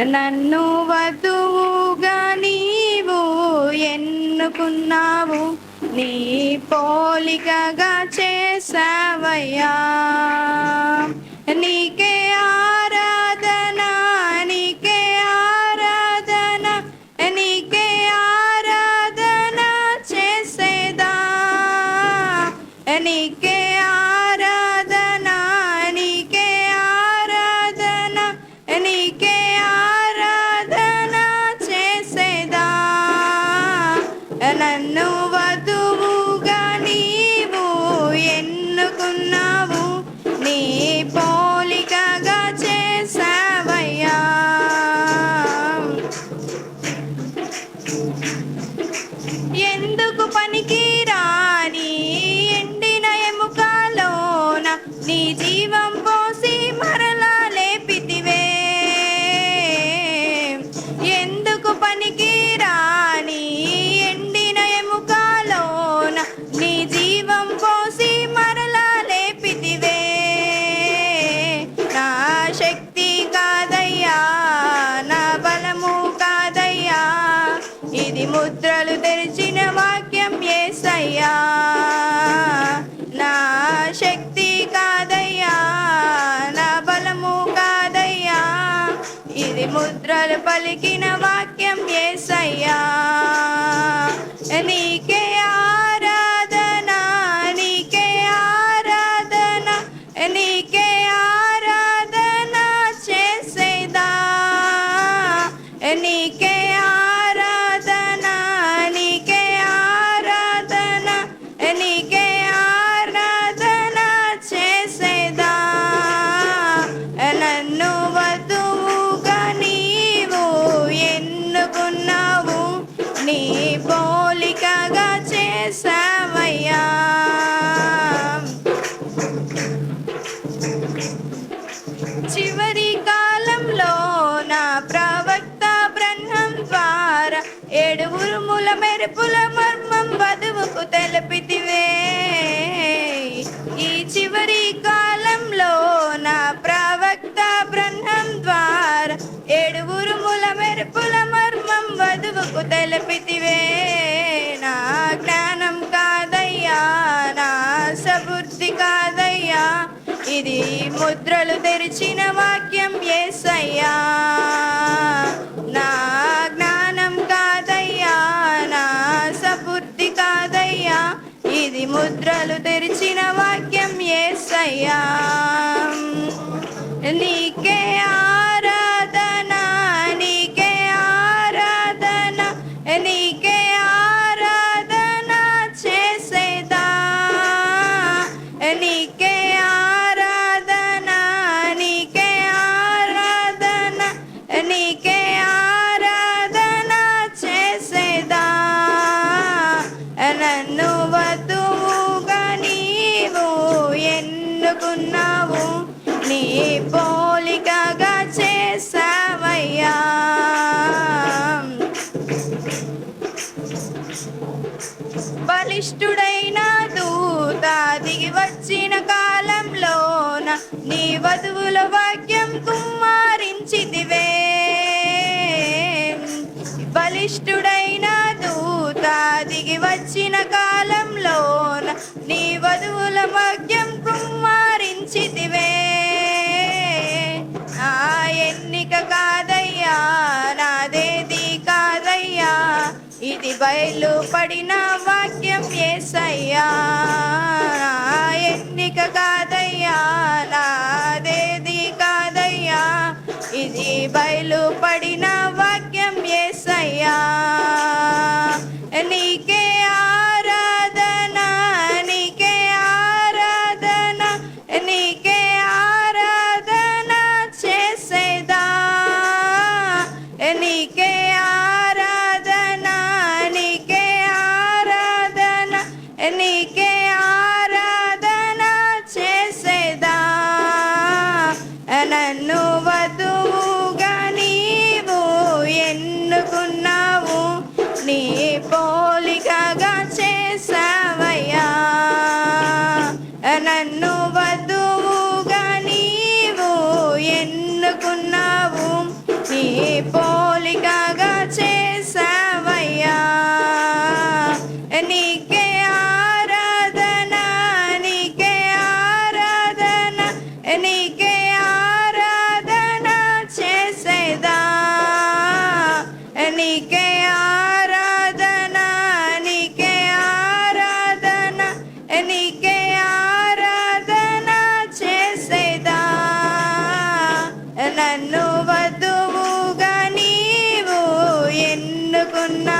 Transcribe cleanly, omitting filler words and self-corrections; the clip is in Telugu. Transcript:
నన్ను వధువుగా నీవు ఎన్నుకున్నావు, నీ పోలికగా చేసావయ్యా. నీకే ఆరాధన, నీకే ఆరాధన, నీకే ఆరాధన చేసేదా. నీకే ఆరాధన, నీకే ఆరాధన, నీకే ఆరాధన చేసేదా. నన్ను వధువుగా నీవు ఎన్నుకున్నావు, నీ పోలికగా చేసావయ్యా. ఎందుకు పనికి రాని ఎండిన ఎముకలోన నీ జీవం పోసి మరలా లేపితివే. ఎందుకు పనికి రాని ఎండిన ఎముకలోన నీ జీవం పోసి మరలా లేపితివే. నా శక్తి కాదయ్యా, నా బలము కాదయ్యా, ఇది ముద్రలు తెరిచిన వాక్యం యేసయ్యా. నా శక్తి కాదయ్యా, నా బలము కాదయ్యా, ఇది ముద్రలు పలికిన వాక్యం యేసయ్యా. నీకే ఆరాధన, నీకే ఆరాధన, నీకే ఆరాధన చేసేదా. నీకే ఆరాధన, నీకే ఆరాధన, నీకే ఆరాధన చేసేదా. నన్ను వధువుగా నీవు ఎన్నుకున్నావు, నీ పోలికగా చేసావయ్యా. చివరి కాలంలో నా ప్రవక్త బ్రహ్మం ద్వారా 7 ఉరుముల మెరుపుల మర్మం వధువుకు తెలిపితివే. ఈ చివరి కాలంలో నా ప్రవక్త బ్రహ్మం ద్వారా 7 ఉరుముల మెరుపుల మర్మం వధువుకు తెలిపితివే. నా జ్ఞానం కాదయ్యా, నా సబుద్ధి కాదయ్యా, ఇది ముద్రలు తెరిచిన వాక్యం యేసయ్యా. నా జ్ఞానం కాదయ్యా, నా సబుద్ధి కాదయ్యా, ఇది ముద్రలు తెరిచిన వాక్యం యేసయ్యా. నీకే ఆరాధన, నీకే ఆరాధన, నీకే ఆరాధన చేసేదా. నీకే ఆరాధన, నీకే ఆరాధన, నీకే ఆరాధన చేసేదా. నన్ను వధువుగా నీవు ఎన్నుకున్నావు, నీ పోలికగా చేసావయ్యా. బలిష్ఠుడైన దూత దిగి వచ్చిన కాలంలోన నీ వధువుల వాక్యం కుమ్మరించితివే. బలిష్ఠుడైన దూత దిగి వచ్చిన కాలంలోన నీ వధువుల వాక్యం కుమ్మరించితివే. నా ఎన్నిక కాదయ్యా, నాదేది కాదయ్యా, ఇది బయలుపడిన వాక్యం యేసయ్యా. నా ఎన్నిక కాదయ్యా, నాదేది కాదయ్యా, ఇది బయలుపడిన వాక్యం యేసయ్యా. నీకే ఆరాధన, నీకే ఆరాధన, నీకే ఆరాధన చేసేదా. నీకే ఆరాధన, నీకే ఆరాధన, నీకే ఆరాధన చేసేదా. నన్ను వధువుగా నీవు ఎన్నుకున్నావు, నీకే ఆరాధన చేసేదా నీకే ఆరాధన నీకే ఆరాధన నీకే ఆరాధన చేసేదా నన్ను వధువుగా నీవు ఎన్నుకున్నా